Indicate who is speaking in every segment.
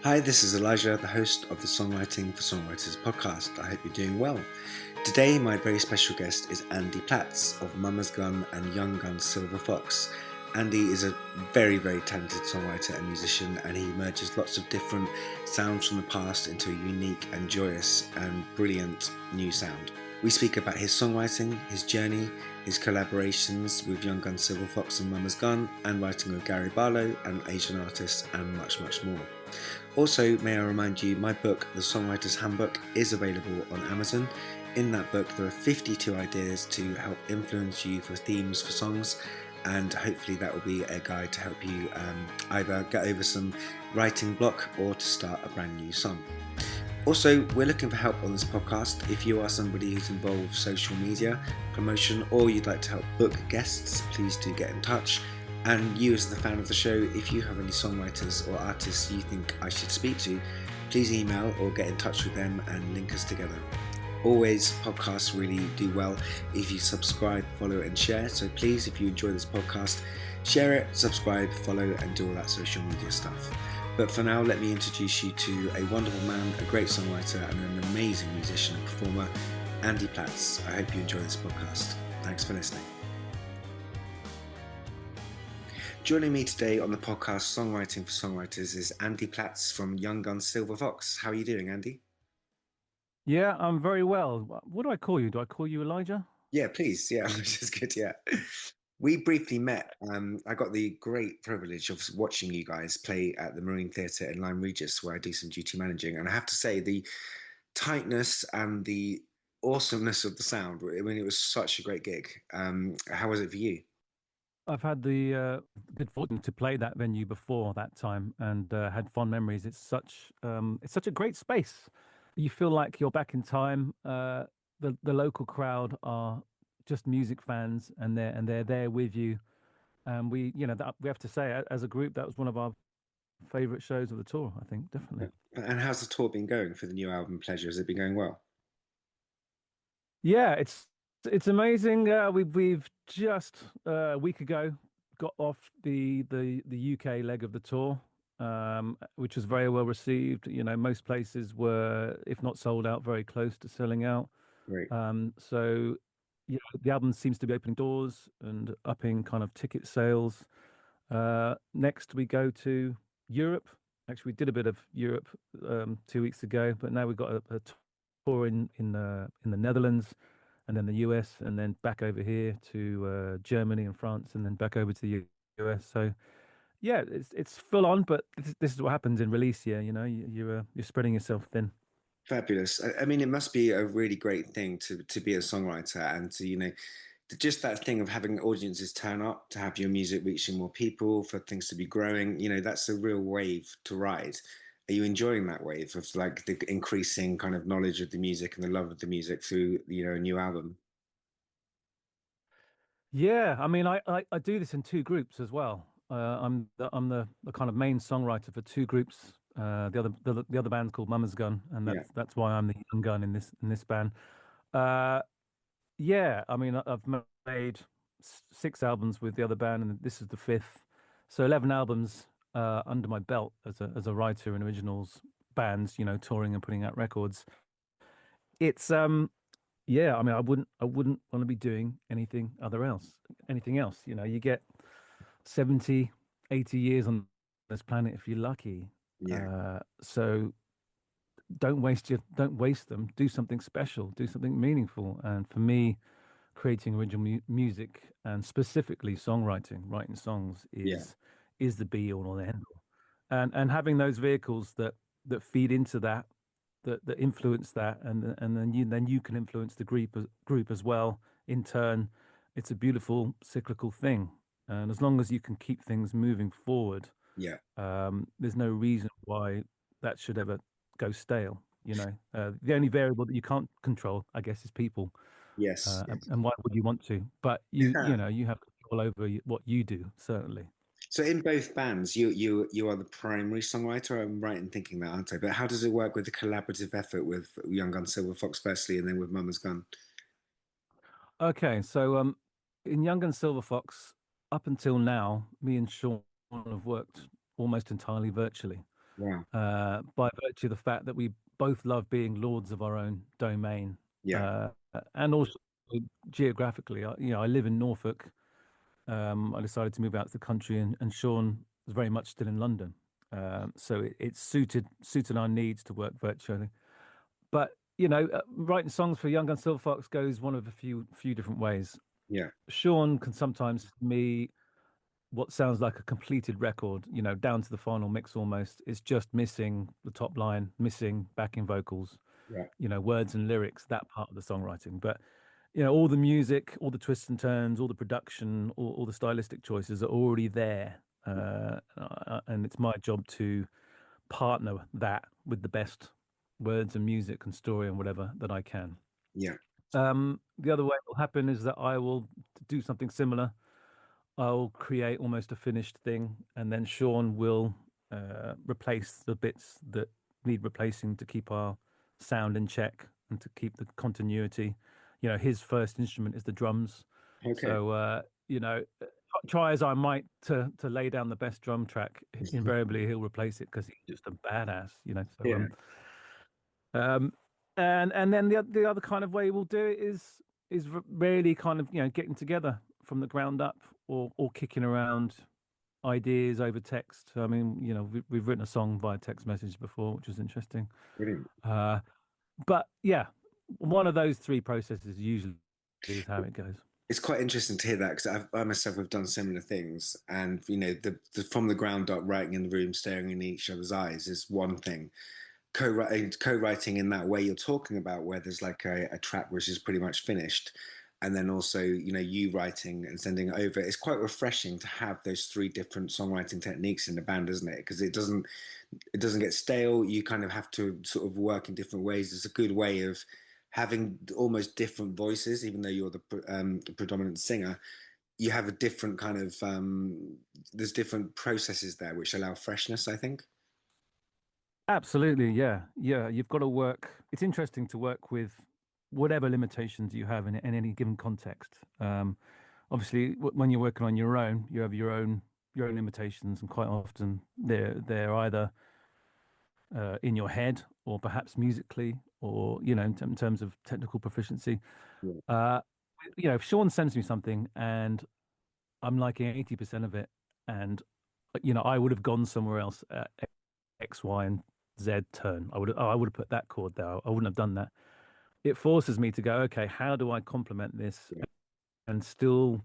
Speaker 1: Hi, this is Elijah, the host of the Songwriting for Songwriters podcast. I hope you're doing well. Today, my very special guest is Andy Platts of Mama's Gun and Young Gun Silver Fox. Andy is a very, very talented songwriter and musician, and he merges lots of different sounds from the past into a unique and joyous and brilliant new sound. We speak about his songwriting, his journey, his collaborations with Young Gun Silver Fox and Mama's Gun, and writing with Gary Barlow and Asian artists, and much, much more. Also, may I remind you, my book, The Songwriter's Handbook, is available on Amazon. In that book, there are 52 ideas to help influence you for themes for songs, and hopefully that will be a guide to help you either get over some writing block or to start a brand new song. Also, we're looking for help on this podcast. If you are somebody who's involved with social media promotion or you'd like to help book guests, please do get in touch. And you as the fan of the show, if you have any songwriters or artists you think I should speak to, please email or get in touch with them and link us together. Always, podcasts really do well if you subscribe, follow and share. So please, if you enjoy this podcast, share it, subscribe, follow and do all that social media stuff. But for now, let me introduce you to a wonderful man, a great songwriter and an amazing musician and performer, Andy Platts. I hope you enjoy this podcast. Thanks for listening. Joining me today on the podcast Songwriting for Songwriters is Andy Platts from Young Gun Silver Fox. How are you doing, Andy?
Speaker 2: Yeah, I'm very well. What do I call you? Do I call you Elijah?
Speaker 1: Yeah, please. Yeah, which is good. Yeah. We briefly met. I got the great privilege of watching you guys play at the Marine Theatre in Lyme Regis, where I do some duty managing. And I have to say, the tightness and the awesomeness of the sound, I mean, it was such a great gig. How was it for you?
Speaker 2: I've had the good fortune to play that venue before that time and had fond memories. It's such a great space. You feel like you're back in time. The local crowd are just music fans, and they're there with you. And we have to say, as a group, that was one of our favorite shows of the tour. I think definitely.
Speaker 1: And how's the tour been going for the new album, Pleasure? Has it been going well?
Speaker 2: Yeah, it's amazing. We've just a week ago got off the UK leg of the tour, which was very well received. You know, most places were, if not sold out, very close to selling out.
Speaker 1: Great.
Speaker 2: So yeah, the album seems to be opening doors and upping kind of ticket sales. Next we go to Europe. Actually, we did a bit of Europe 2 weeks ago, but now we've got a tour in the Netherlands, and then the US, and then back over here to Germany and France, and then back over to the US. So yeah, it's full on, but this is what happens in release year. You know, you're spreading yourself thin.
Speaker 1: Fabulous. I mean, it must be a really great thing to be a songwriter and to, just that thing of having audiences turn up, to have your music reaching more people, for things to be growing, that's a real wave to ride. Are you enjoying that wave of like the increasing kind of knowledge of the music and the love of the music through, a new album?
Speaker 2: Yeah, I mean, I do this in two groups as well. I'm the kind of main songwriter for two groups. The other band's called Mama's Gun, and
Speaker 1: Yeah.
Speaker 2: that's why I'm the young gun in this band. Uh, yeah, I mean, I've made six albums with the other band, and this is the fifth, so 11 albums under my belt as a writer in originals bands. You know, touring and putting out records. It's Yeah, I mean, I wouldn't want to be doing anything else. You know, you get 70, 80 years on this planet if you're lucky.
Speaker 1: Yeah.
Speaker 2: So don't waste them. Do something special, do something meaningful. And for me, creating original music and specifically songwriting, writing songs
Speaker 1: Yeah.
Speaker 2: is the be all and end all. And having those vehicles that feed into that influence that, and then you can influence the group as well. In turn, it's a beautiful cyclical thing, and as long as you can keep things moving forward,
Speaker 1: Yeah.
Speaker 2: there's no reason why that should ever go stale. You know, the only variable that you can't control, I guess, is people.
Speaker 1: Yes.
Speaker 2: And why would you want to? But you
Speaker 1: Yeah.
Speaker 2: know, you have control over what you do, certainly.
Speaker 1: So in both bands, you are the primary songwriter. I'm right in thinking that, aren't I? But how does it work with the collaborative effort with Young Gun Silver Fox firstly, and then with Mama's Gun?
Speaker 2: Okay, so in Young and Silver Fox, up until now, me and Sean have worked almost entirely virtually.
Speaker 1: Wow.
Speaker 2: by virtue of the fact that we both love being lords of our own domain,
Speaker 1: Yeah.
Speaker 2: uh, and also geographically. I live in Norfolk. I decided to move out to the country, and Sean was very much still in London. So it suited our needs to work virtually. But writing songs for Young Gun Silver Fox goes one of a few different ways.
Speaker 1: Yeah.
Speaker 2: Sean can sometimes send me what sounds like a completed record, down to the final mix almost. It's just missing the top line, missing backing vocals,
Speaker 1: Yeah.
Speaker 2: words and lyrics, that part of the songwriting. But all the music, all the twists and turns, all the production, all the stylistic choices are already there. And it's my job to partner that with the best words and music and story and whatever that I can.
Speaker 1: Yeah.
Speaker 2: The other way it will happen is that I will do something similar. I'll create almost a finished thing, and then Sean will replace the bits that need replacing to keep our sound in check and to keep the continuity. His first instrument is the drums,
Speaker 1: Okay.
Speaker 2: so try as I might to lay down the best drum track, invariably he'll replace it because he's just a badass. So
Speaker 1: Yeah.
Speaker 2: um, and then the other kind of way we'll do it is really kind of getting together from the ground up, or kicking around ideas over text. I mean, we've written a song via text message before, which was interesting.
Speaker 1: Brilliant.
Speaker 2: But yeah, one of those three processes usually is how it goes.
Speaker 1: It's quite interesting to hear that because I myself have done similar things, and the from the ground up, writing in the room, staring in each other's eyes is one thing. Co-writing in that way you're talking about, where there's like a track which is pretty much finished, and then also you writing and sending it over. It's quite refreshing to have those three different songwriting techniques in the band, isn't it? Because it doesn't get stale. You kind of have to sort of work in different ways. It's a good way of having almost different voices, even though you're the predominant singer. You have a different kind of there's different processes there which allow freshness, I think.
Speaker 2: Absolutely, yeah, yeah. You've got to work. It's interesting to work with whatever limitations you have in any given context. Obviously, when you're working on your own, you have your own limitations, and quite often they're either in your head or perhaps musically, or in terms of technical proficiency.
Speaker 1: Yeah.
Speaker 2: Uh, if Sean sends me something and I'm liking 80% of it, and I would have gone somewhere else at X, Y, and Z turn. I would have put that chord there. I wouldn't have done that. It forces me to go, okay, how do I complement this
Speaker 1: Yeah.
Speaker 2: and still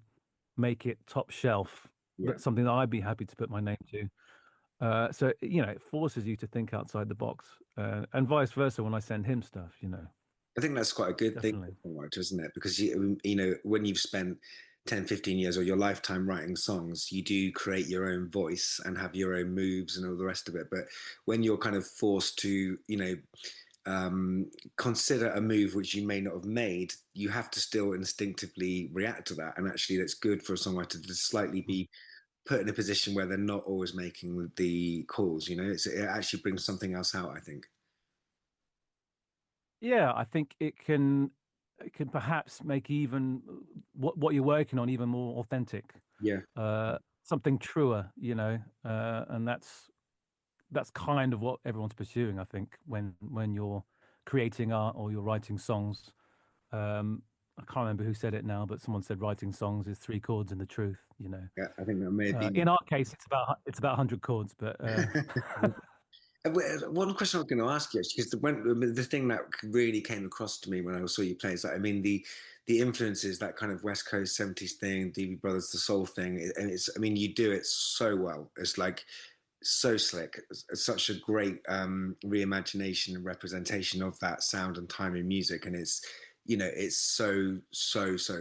Speaker 2: make it top shelf?
Speaker 1: Yeah.
Speaker 2: That's something that I'd be happy to put my name to. So it forces you to think outside the box, and vice versa when I send him stuff.
Speaker 1: I think that's quite a good thing
Speaker 2: Definitely.
Speaker 1: for songwriter, isn't it? Because when you've spent 10, 15 years or your lifetime writing songs, you do create your own voice and have your own moves and all the rest of it. But when you're kind of forced to, consider a move which you may not have made, you have to still instinctively react to that. And actually, that's good for a songwriter to slightly be put in a position where they're not always making the calls. It actually brings something else out, I think.
Speaker 2: Yeah, I think it can perhaps make even what you're working on even more authentic,
Speaker 1: Yeah.
Speaker 2: something truer, and that's kind of what everyone's pursuing, I think, when you're creating art or you're writing songs. I can't remember who said it now, but someone said writing songs is three chords and the truth.
Speaker 1: Yeah, I think that may have been.
Speaker 2: In our case, it's about 100 chords, but
Speaker 1: One question I was going to ask you, actually, because the thing that really came across to me when I saw you play is that, I mean, the influences, that kind of West Coast 70s thing, Doobie Brothers, the soul thing, and I mean, you do it so well. It's like so slick. It's such a great reimagination and representation of that sound and time in music, and it's so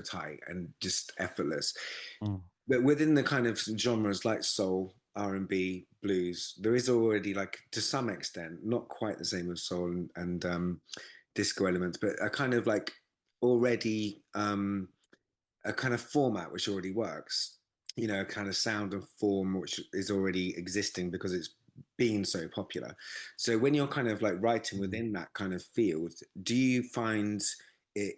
Speaker 1: tight and just effortless.
Speaker 2: Mm.
Speaker 1: But within the kind of genres like soul, R&B, blues, there is already, like, to some extent, not quite the same as soul and disco elements, but a kind of like already a kind of format which already works. A kind of sound and form which is already existing because it's been so popular. So when you're kind of like writing
Speaker 2: Mm.
Speaker 1: within that kind of field, do you find it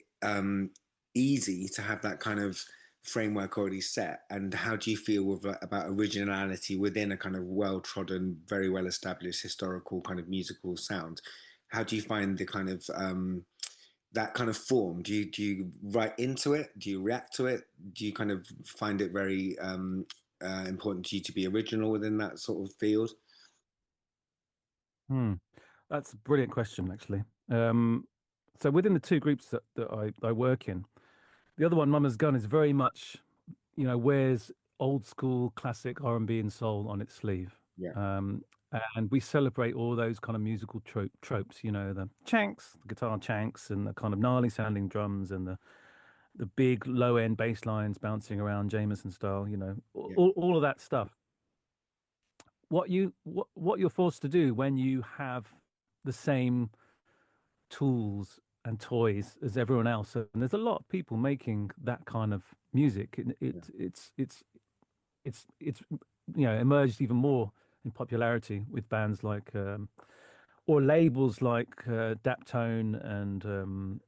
Speaker 1: easy to have that kind of framework already set? And how do you feel with, about originality within a kind of well-trodden, very well-established historical kind of musical sound? How do you find the kind of that kind of form? Do you write into it? Do you react to it? Do you kind of find it very important to you to be original within that sort of field?
Speaker 2: Hmm. That's a brilliant question, actually. So within the two groups that I work in, the other one, Mama's Gun, is very much, wears old school classic R&B and soul on its sleeve.
Speaker 1: Yeah,
Speaker 2: Um, and we celebrate all those kind of musical tropes, the chanks, the guitar chanks, and the kind of gnarly sounding drums and the big low end bass lines bouncing around Jameson style,
Speaker 1: yeah,
Speaker 2: all of that stuff. What you're forced to do when you have the same tools and toys as everyone else, and there's a lot of people making that kind of music.
Speaker 1: yeah,
Speaker 2: It's emerged even more in popularity with bands like or labels like Daptone and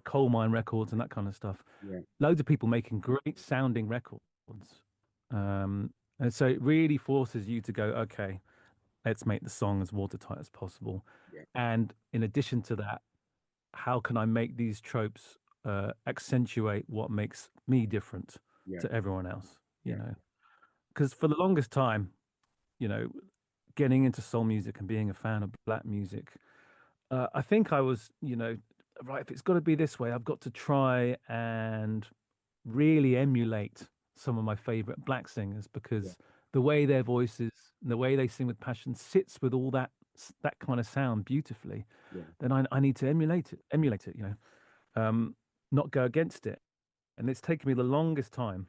Speaker 2: Coal Mine Records and that kind of stuff.
Speaker 1: yeah,
Speaker 2: Loads of people making great sounding records. And so it really forces you to go, okay, let's make the song as watertight as possible.
Speaker 1: yeah,
Speaker 2: And in addition to that, how can I make these tropes accentuate what makes me different
Speaker 1: yeah,
Speaker 2: to everyone else?
Speaker 1: yeah,
Speaker 2: Because for the longest time, you know, getting into soul music and being a fan of black music, I think I was, right, if it's got to be this way, I've got to try and really emulate some of my favorite black singers
Speaker 1: yeah,
Speaker 2: because the way their voices, the way they sing with passion sits with all that kind of sound beautifully.
Speaker 1: yeah,
Speaker 2: Then I need to emulate it, not go against it. And it's taken me the longest time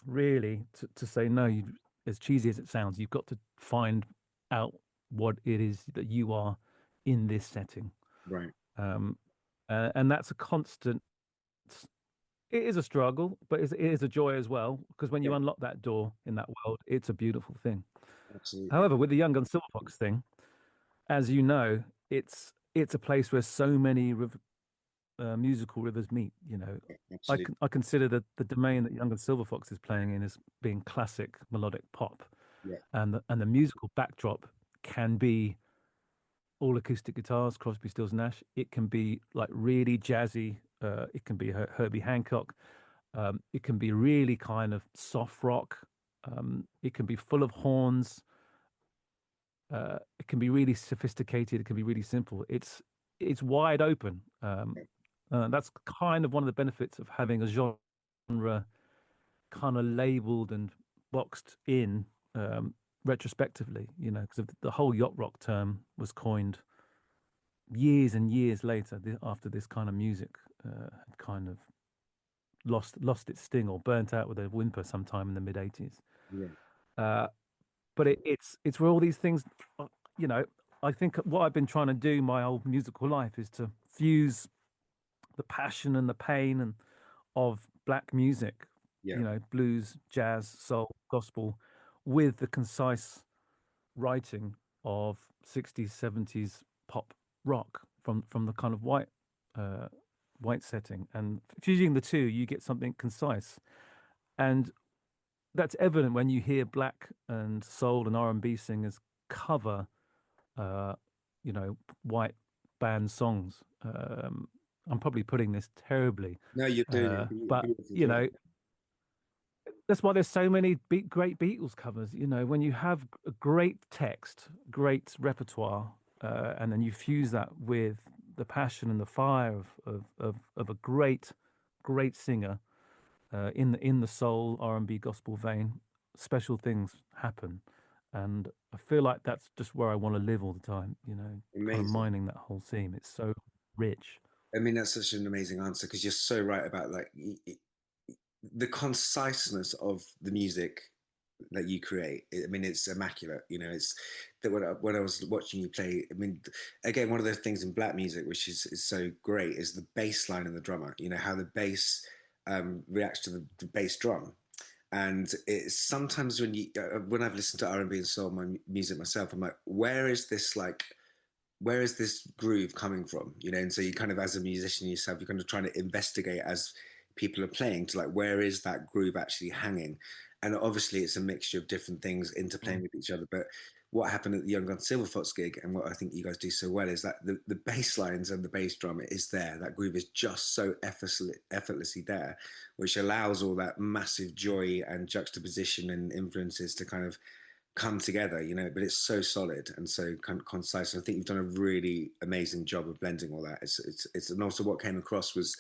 Speaker 2: really to say no. As cheesy as it sounds, you've got to find out what it is that you are in this setting.
Speaker 1: right,
Speaker 2: Um, and that's a constant. It is a struggle, but it is a joy as well because when
Speaker 1: yeah,
Speaker 2: you unlock that door in that world, it's a beautiful thing.
Speaker 1: absolutely,
Speaker 2: However, with the Young Gun Silverfox thing, as you know, it's a place where so many musical rivers meet.
Speaker 1: yeah,
Speaker 2: I
Speaker 1: absolutely,
Speaker 2: I consider the domain that Young Gun Silverfox is playing in as being classic melodic pop,
Speaker 1: yeah,
Speaker 2: and the musical backdrop can be all acoustic guitars, Crosby, Stills, Nash. It can be like really jazzy. It can be Herbie Hancock. It can be really kind of soft rock. It can be full of horns. It can be really sophisticated. It can be really simple. It's wide open.
Speaker 1: yeah,
Speaker 2: That's kind of one of the benefits of having a genre kind of labeled and boxed in retrospectively. Because the whole yacht rock term was coined years and years later after this kind of music had kind of lost its sting or burnt out with a whimper sometime in the mid 80s.
Speaker 1: yeah,
Speaker 2: Uh, but it's where all these things, uh, you know, I think what I've been trying to do my whole musical life is to fuse the passion and the pain and of black music,
Speaker 1: yeah,
Speaker 2: blues, jazz, soul, gospel, with the concise writing of 60s, 70s pop rock from the kind of uh, white setting, and fusing the two, you get something concise, and that's evident when you hear black and soul and R&B singers cover, uh, white band songs. I'm probably putting this terribly,
Speaker 1: no, you're doing it a
Speaker 2: but
Speaker 1: beautiful job.
Speaker 2: that's why there's so many great Beatles covers. When you have a great text, great repertoire, and then you fuse that with the passion and the fire of a great singer in the soul R&B gospel vein, special things happen. And I feel like that's just where I want to live all the time. Kind of
Speaker 1: Amazing.
Speaker 2: mining that whole theme. It's so rich.
Speaker 1: I mean, that's such an amazing answer because you're so right about like the conciseness of the music that you create. I mean, it's immaculate. It's that when I was watching you play. I mean, again, one of those things in black music which is so great is the bass line and the drummer. How the bass reacts to the bass drum. And it's sometimes when I've listened to R&B and soul music myself, I'm like, where is this groove coming from? And so you kind of, as a musician yourself, you're kind of trying to investigate as people are playing to like where is that groove actually hanging. And obviously it's a mixture of different things interplaying
Speaker 2: Mm.
Speaker 1: with each other. But what happened at the Young Gun Silver Fox gig, and what I think you guys do so well, is that the bass lines and the bass drum is there. That groove is just so effortlessly there, which allows all that massive joy and juxtaposition and influences to kind of come together, you know, but it's so solid and so kind of concise. And I think you've done a really amazing job of blending all that. And also what came across was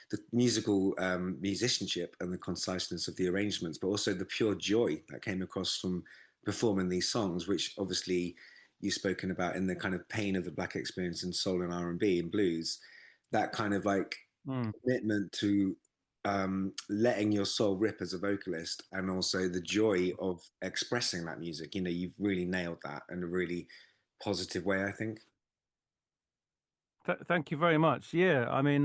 Speaker 1: the musical musicianship and the conciseness of the arrangements, but also the pure joy that came across from performing these songs, which obviously you've spoken about in the kind of pain of the Black experience in soul and R&B and blues, that kind of like
Speaker 2: Mm.
Speaker 1: commitment to letting your soul rip as a vocalist and also the joy of expressing that music. You know, you've really nailed that in a really positive way, I think.
Speaker 2: Thank you very much. Yeah, I mean,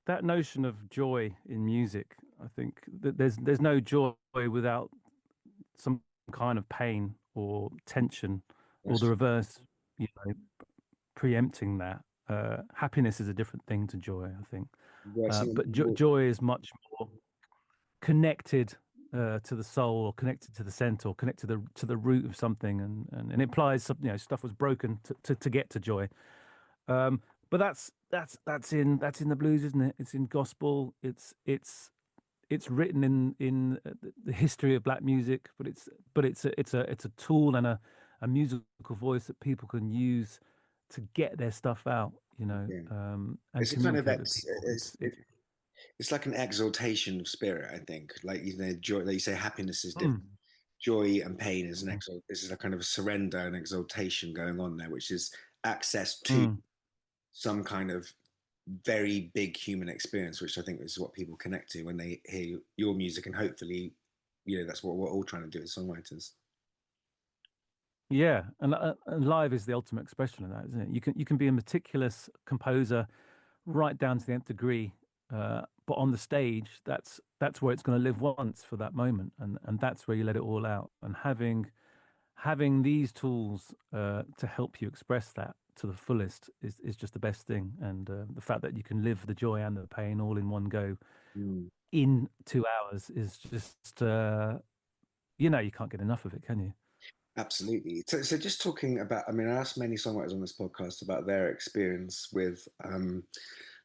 Speaker 2: that notion of joy in music, I think that there's no joy without some kind of pain or tension, or the
Speaker 1: That's
Speaker 2: reverse, you know, preempting that. Happiness is a different thing to joy, I think.
Speaker 1: working.
Speaker 2: But joy is much more connected to the soul, or connected to the center, or connected to the root of something, and it implies some, you know, stuff was broken to get to joy. Um, but that's in the blues, isn't it? It's in gospel. It's written in the history of black music, but it's a tool and a musical voice that people can use to get their stuff out, you know,
Speaker 1: Yeah,
Speaker 2: and
Speaker 1: it's a kind of
Speaker 2: communicate with people.
Speaker 1: it's like an exaltation of spirit. I think, like you know, joy. Like you say, happiness is different.
Speaker 2: Mm,
Speaker 1: Joy and pain is an
Speaker 2: mm,
Speaker 1: exalt. This is a kind of a surrender and exaltation going on there, which is access to
Speaker 2: mm.
Speaker 1: some kind of very big human experience, which I think is what people connect to when they hear your music, and hopefully, you know, that's what we're all trying to do as songwriters.
Speaker 2: Yeah, and live is the ultimate expression of that, isn't it? You can be a meticulous composer right down to the nth degree, but on the stage, that's where it's going to live once for that moment, and that's where you let it all out. And having these tools to help you express that to the fullest is just the best thing. And the fact that you can live the joy and the pain all in one go
Speaker 1: Mm,
Speaker 2: in 2 hours is just you can't get enough of it, can you?
Speaker 1: absolutely. So just talking about, I mean, I asked many songwriters on this podcast about their experience with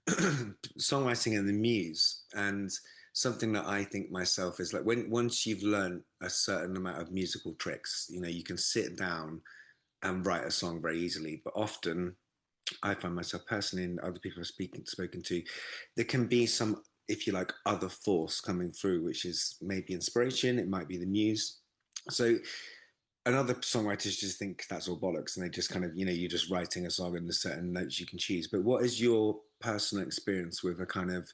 Speaker 1: songwriting and the muse, and something that I think myself is like when once you've learned a certain amount of musical tricks, you know, you can sit down and write a song very easily. But often, I find myself personally, and other people I've spoken to, there can be some, if you like, other force coming through, which is maybe inspiration. It might be the muse. So and other songwriters just think that's all bollocks, and they just kind of, you know, you're just writing a song and there's certain notes you can choose. But what is your personal experience with a kind of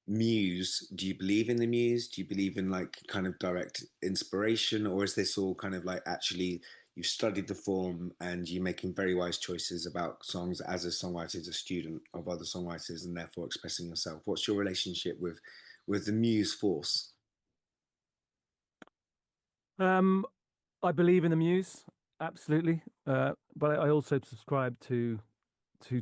Speaker 1: muse? Do you believe in the muse? Do you believe in like kind of direct inspiration, or is this all kind of like actually you've studied the form and you're making very wise choices about songs as a songwriter, as a student of other songwriters, and therefore expressing yourself? What's your relationship with the muse force?
Speaker 2: Um, I believe in the muse, absolutely, but I also subscribe to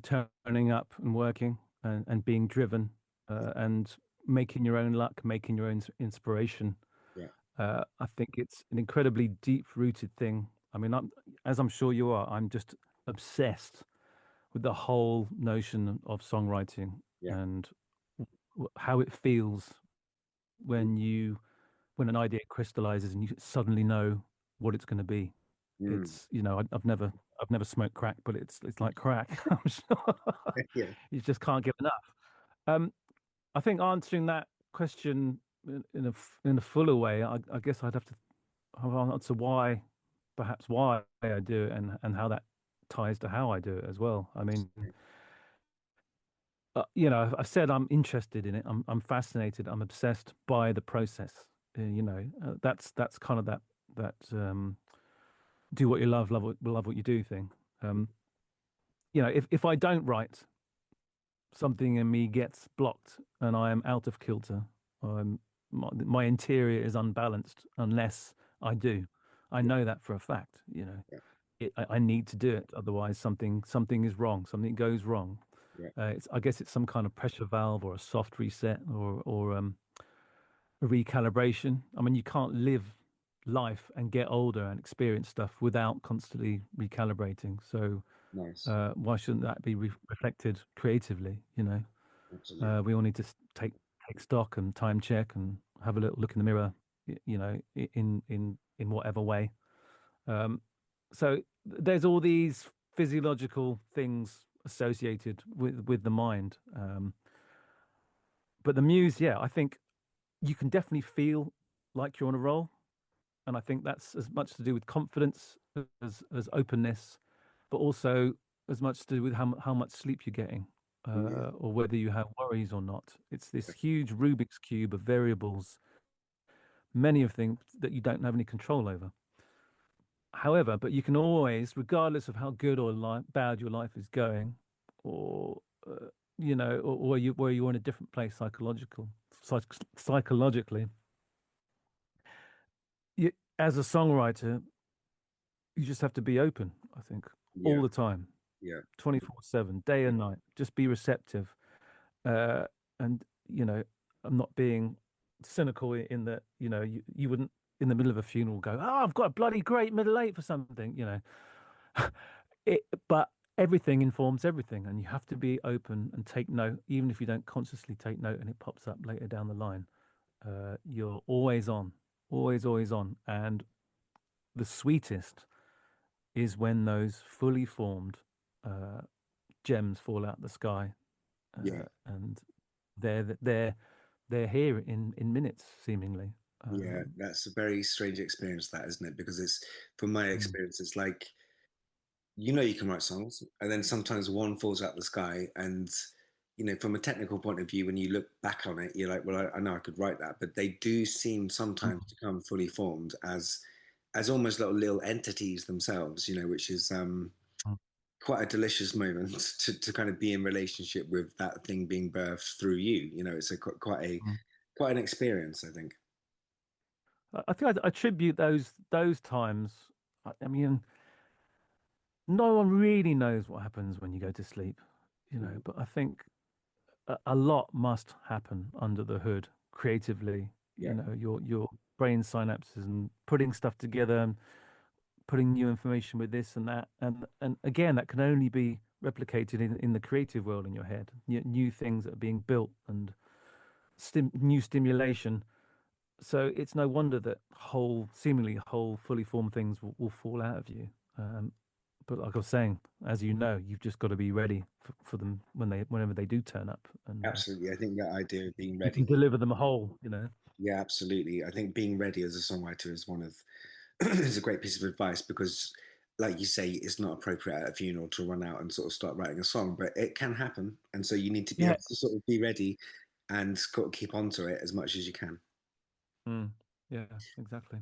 Speaker 2: turning up and working and being driven and making your own luck, making your own inspiration.
Speaker 1: Yeah.
Speaker 2: I think it's an incredibly deep-rooted thing. I mean, as I'm sure you are, I'm just obsessed with the whole notion of songwriting
Speaker 1: Yeah.
Speaker 2: and how it feels when when an idea crystallizes and you suddenly know what it's going to be.
Speaker 1: Mm.
Speaker 2: It's, I've never smoked crack, but it's like crack. I'm sure
Speaker 1: Yeah.
Speaker 2: you just can't get enough. Um, I think answering that question in a fuller way, I guess I'd have to answer why, perhaps why I do it, and how that ties to how I do it as well. I mean, I've said I'm interested in it. I'm fascinated. I'm obsessed by the process. That's kind of that do what you love, love what you do thing. Um, if I don't write, something in me gets blocked and I am out of kilter. My interior is unbalanced unless I do. I
Speaker 1: Yeah.
Speaker 2: know that for a fact.
Speaker 1: Yeah.
Speaker 2: I need to do it. Otherwise, something is wrong. Something goes wrong.
Speaker 1: Yeah.
Speaker 2: I guess it's some kind of pressure valve or a soft reset or a recalibration. I mean, you can't live life and get older and experience stuff without constantly recalibrating. So
Speaker 1: Nice.
Speaker 2: why shouldn't that be reflected creatively?
Speaker 1: Absolutely.
Speaker 2: We all need to take stock and time check and have a little look in the mirror, in whatever way. Um, so there's all these physiological things associated with the mind. But the muse, yeah, I think you can definitely feel like you're on a roll, and I think that's as much to do with confidence as openness, but also as much to do with how much sleep you're getting,
Speaker 1: Yeah.
Speaker 2: or whether you have worries or not. It's this huge Rubik's cube of variables, many of things that you don't have any control over. However, but you can always, regardless of how good or bad your life is going, or or you where you're in a different place psychologically, you, as a songwriter, you just have to be open, I think, all
Speaker 1: Yeah.
Speaker 2: the time,
Speaker 1: Yeah.
Speaker 2: 24/7, day and night. Just be receptive. And, I'm not being cynical in that, you wouldn't in the middle of a funeral go, oh, I've got a bloody great middle eight for something. But everything informs everything, and you have to be open and take note, even if you don't consciously take note and it pops up later down the line. You're always on, always, always on. And the sweetest is when those fully formed uh, gems fall out the sky,
Speaker 1: Yeah.
Speaker 2: and they're here in minutes, seemingly.
Speaker 1: Yeah. That's a very strange experience, that, isn't it? Because it's, from my
Speaker 2: Mm,
Speaker 1: experience, it's like, you can write songs, and then sometimes one falls out the sky, and from a technical point of view, when you look back on it, you're like, well, I know I could write that, but they do seem sometimes
Speaker 2: mm,
Speaker 1: to come fully formed as almost little entities themselves, which is
Speaker 2: mm,
Speaker 1: quite a delicious moment to kind of be in relationship with that thing being birthed through you. It's a
Speaker 2: mm.
Speaker 1: quite an experience, I think.
Speaker 2: I think I attribute those times. I mean, no one really knows what happens when you go to sleep,
Speaker 1: Mhm.
Speaker 2: but I think a lot must happen under the hood creatively.
Speaker 1: Yeah,
Speaker 2: Your brain synapses and putting stuff together and putting new information with this and that, and again, that can only be replicated in the creative world in your head. New things that are being built and new stimulation. So it's no wonder that seemingly whole, fully formed things will fall out of you. But like I was saying, as you know, you've just got to be ready for them whenever they do turn up, and
Speaker 1: absolutely. I think that idea of being
Speaker 2: you can
Speaker 1: ready.
Speaker 2: deliver them whole.
Speaker 1: Yeah, absolutely. I think being ready as a songwriter is one of is a great piece of advice because, like you say, it's not appropriate at a funeral to run out and sort of start writing a song, but it can happen, and so you need to be
Speaker 2: Yeah.
Speaker 1: able to sort of be ready and sort of keep onto it as much as you can.
Speaker 2: Mm. Yeah, exactly.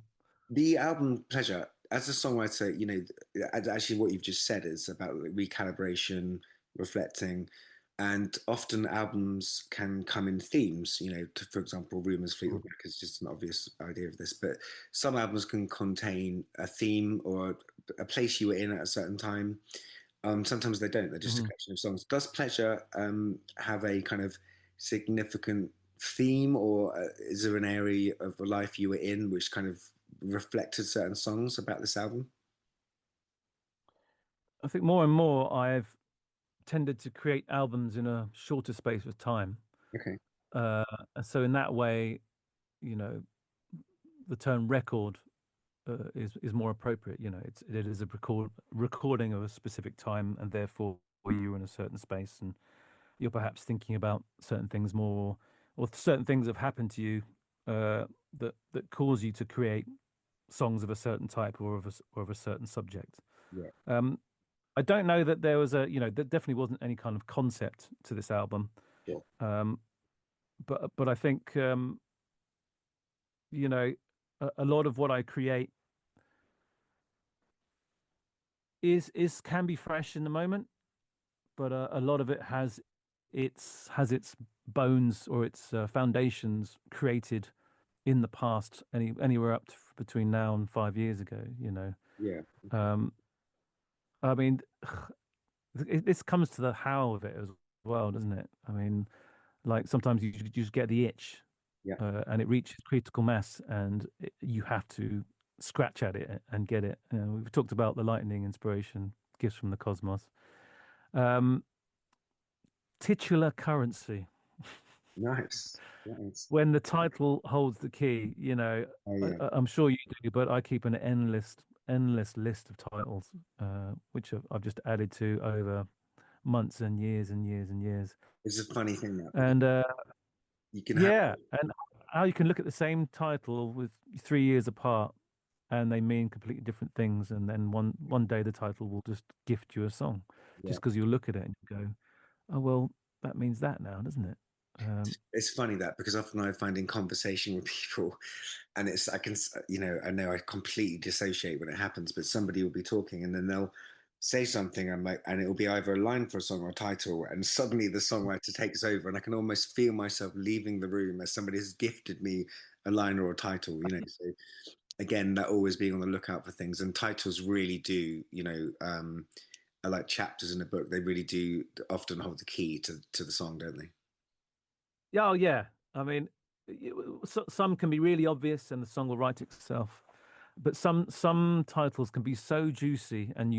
Speaker 1: The album Pleasure, as a songwriter, actually what you've just said is about like recalibration, reflecting, and often albums can come in themes. For example, Rumours
Speaker 2: Mm.
Speaker 1: Fleetwood Mac is just an obvious idea of this, but some albums can contain a theme or a place you were in at a certain time. Sometimes they don't. They're just a
Speaker 2: Mhm.
Speaker 1: collection of songs. Does Pleasure have a kind of significant theme, or is there an area of life you were in which kind of reflected certain songs about this album?
Speaker 2: I think more and more I've tended to create albums in a shorter space of time.
Speaker 1: Okay.
Speaker 2: Uh, and so in that way, you know, the term record is more appropriate. It is a recording of a specific time, and therefore you're in a certain space, and you're perhaps thinking about certain things more, or certain things have happened to you that cause you to create songs of a certain type or of a certain subject.
Speaker 1: Yeah.
Speaker 2: Um, I don't know that there was there definitely wasn't any kind of concept to this album.
Speaker 1: Sure.
Speaker 2: Um, but I think you know, a lot of what I create is can be fresh in the moment, but a lot of it has its bones or its foundations created in the past, anywhere up to between now and 5 years ago.
Speaker 1: Yeah. Okay.
Speaker 2: Um, I mean, this comes to the how of it as well, doesn't it? I mean, like sometimes you just get the itch,
Speaker 1: Yeah.
Speaker 2: and it reaches critical mass, and you have to scratch at it and get it. We've talked about the lightning inspiration, gifts from the cosmos. Um, Titular currency.
Speaker 1: Nice. Nice.
Speaker 2: When the title holds the key,
Speaker 1: Oh yeah.
Speaker 2: I'm sure you do, but I keep an endless list of titles, which I've just added to over months and years and years and years.
Speaker 1: It's a funny thing that because
Speaker 2: And
Speaker 1: you can have
Speaker 2: yeah, and how you can look at the same title with 3 years apart, and they mean completely different things, and then one day the title will just gift you a song,
Speaker 1: yeah.
Speaker 2: just because you look at it and you go, oh well, that means that now, doesn't it?
Speaker 1: It's funny that because often I find in conversation with people, and it's I can I know I completely dissociate when it happens, but somebody will be talking and then they'll say something and like and it'll be either a line for a song or a title, and suddenly the songwriter takes over, and I can almost feel myself leaving the room as somebody has gifted me a line or a title. So again, that always being on the lookout for things, and titles really do, are like chapters in a book. They really do often hold the key to the song, don't they?
Speaker 2: Yeah, oh yeah. I mean, some can be really obvious, and the song will write itself. But some titles can be so juicy, and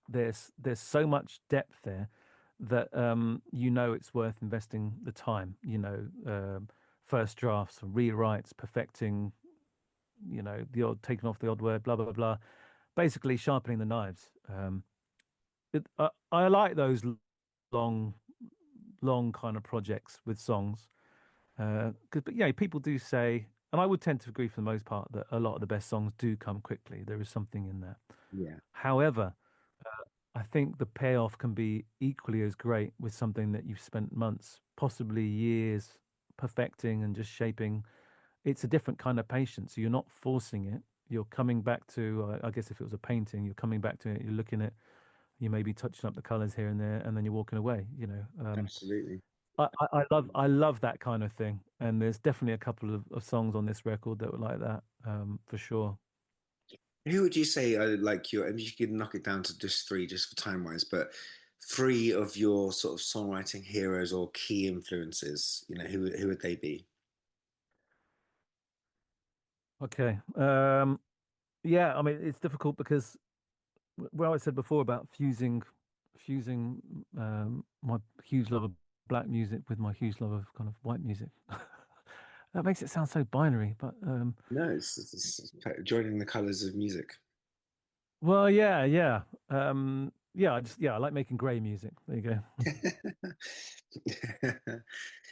Speaker 2: there's so much depth there that it's worth investing the time. First drafts, rewrites, perfecting. The odd taking off the odd word, blah blah blah. Basically, sharpening the knives. I like those long, long kind of projects with songs. But yeah, people do say, and I would tend to agree for the most part, that a lot of the best songs do come quickly. There is something in that.
Speaker 1: Yeah,
Speaker 2: However, I think the payoff can be equally as great with something that you've spent months, possibly years perfecting and just shaping. It's a different kind of patience. You're not forcing it. You're coming back to, I guess if it was a painting, you're coming back to it, you're looking at, you may be touching up the colors here and there, and then you're walking away,
Speaker 1: absolutely.
Speaker 2: I love that kind of thing, and there's definitely a couple of songs on this record that were like that, for sure.
Speaker 1: Who would you say are like your, and you could knock it down to just three, just for time wise, but three of your sort of songwriting heroes or key influences, who would they be?
Speaker 2: Okay. Yeah, I mean it's difficult because well, I said before about fusing my huge love of black music with my huge love of kind of white music. That makes it sound so binary, but
Speaker 1: No, it's joining the colors of music.
Speaker 2: well, yeah, yeah, yeah. I like making grey music. There you go.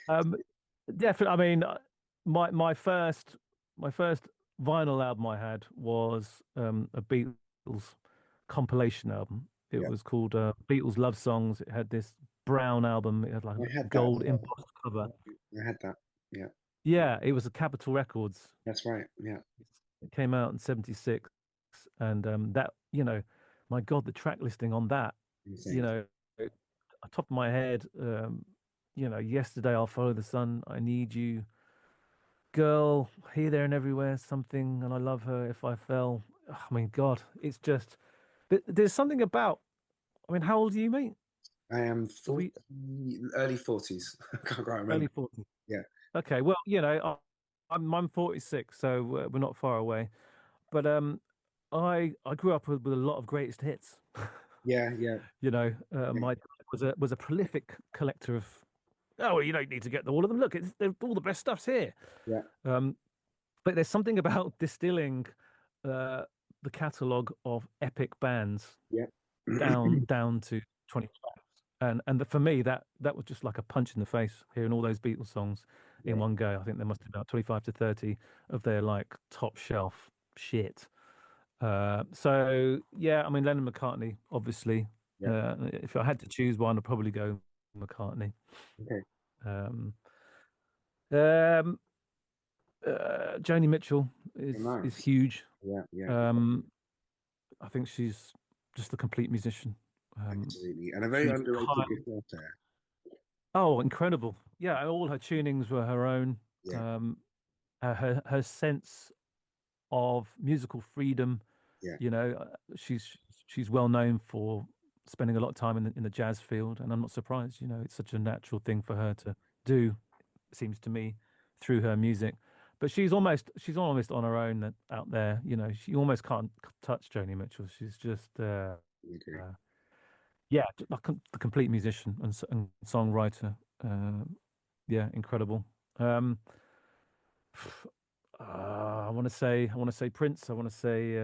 Speaker 2: Um, Definitely. I mean, my first vinyl album I had was a Beatles compilation album. It
Speaker 1: Yeah,
Speaker 2: was called Beatles Love Songs. It had this brown album. It had like
Speaker 1: I
Speaker 2: a
Speaker 1: had that as
Speaker 2: gold
Speaker 1: well.
Speaker 2: embossed cover.
Speaker 1: I had that. Yeah,
Speaker 2: Yeah, it was a Capitol Records.
Speaker 1: that's right. Yeah,
Speaker 2: It came out in '76, and my God, the track listing on that, you
Speaker 1: insane.
Speaker 2: know, top of my head, Yesterday I'll Follow the Sun, I Need You, Girl, Here, There, and Everywhere, something, and I Love Her If I Fell. I mean, God, it's just there's something about. I mean, how old are you, mate?
Speaker 1: I am
Speaker 2: Are
Speaker 1: 40,
Speaker 2: we
Speaker 1: early 40s. I can't quite
Speaker 2: early
Speaker 1: remember.
Speaker 2: 40s?
Speaker 1: Yeah,
Speaker 2: Okay, well, I'm 46, so we're not far away. But I grew up with a lot of greatest hits.
Speaker 1: yeah, yeah, yeah,
Speaker 2: My dad was a prolific collector of. Oh, well, you don't need to get all of them. Look, all the best stuff's here.
Speaker 1: yeah,
Speaker 2: Um, but there's something about distilling uh, the catalogue of epic bands
Speaker 1: yeah.
Speaker 2: down to 20 tracks. And for me, that was just like a punch in the face, hearing all those Beatles songs in
Speaker 1: Yeah,
Speaker 2: one go. I think there must be about 25 to 30 of their like top shelf shit. So yeah, I mean Lennon McCartney, obviously.
Speaker 1: yeah.
Speaker 2: If I had to choose one, I'd probably go McCartney.
Speaker 1: Okay.
Speaker 2: Um, um, Joni Mitchell
Speaker 1: Oh,
Speaker 2: is
Speaker 1: nice.
Speaker 2: huge.
Speaker 1: Yeah, yeah,
Speaker 2: Um, I think she's just a complete musician.
Speaker 1: absolutely. And a very
Speaker 2: She's
Speaker 1: underrated
Speaker 2: kind.
Speaker 1: guitar player.
Speaker 2: Oh, incredible! Yeah, and all her tunings were her own.
Speaker 1: Yeah,
Speaker 2: Um, her sense of musical freedom.
Speaker 1: yeah,
Speaker 2: She's well known for spending a lot of time in the jazz field, and I'm not surprised. It's such a natural thing for her to do, it seems to me, through her music. But she's almost on her own out there. She almost can't touch Joni Mitchell. She's just
Speaker 1: Okay.
Speaker 2: uh, yeah, like the complete musician and songwriter. Yeah, incredible. Um, I want to say Prince. I want to say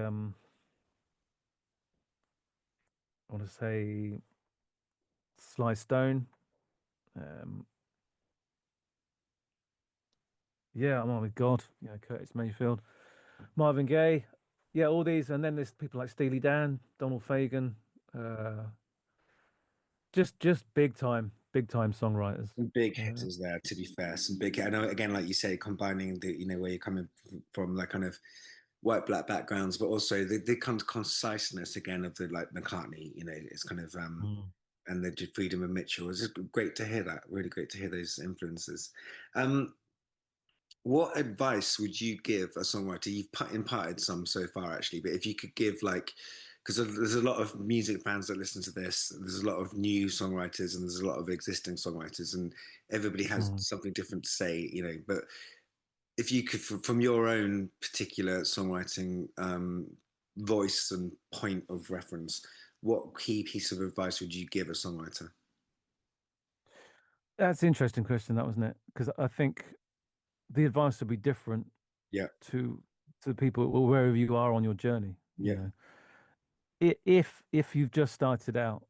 Speaker 2: Sly Stone. Um, yeah, oh my God, Curtis Mayfield, Marvin Gaye. Yeah, all these, and then there's people like Steely Dan, Donald Fagen. Uh, just big time songwriters.
Speaker 1: Some big
Speaker 2: Uh,
Speaker 1: hitters there, to be fair. Some big. I know again, like you say, combining the where you're coming from, like kind of white black backgrounds, but also the kind of conciseness again of the like McCartney. It's kind of
Speaker 2: mm.
Speaker 1: and the freedom of Mitchell. It's just great to hear that. Really great to hear those influences. Um, what advice would you give a songwriter? You've imparted some so far, actually, but if you could give like, because there's a lot of music fans that listen to this, there's a lot of new songwriters and there's a lot of existing songwriters, and everybody has
Speaker 2: Mm.
Speaker 1: something different to say. But if you could, from your own particular songwriting voice and point of reference, what key piece of advice would you give a songwriter?
Speaker 2: That's an interesting question, that wasn't it? Because I think the advice would be different
Speaker 1: Yeah,
Speaker 2: to to people or wherever you are on your journey.
Speaker 1: yeah,
Speaker 2: If you've just started out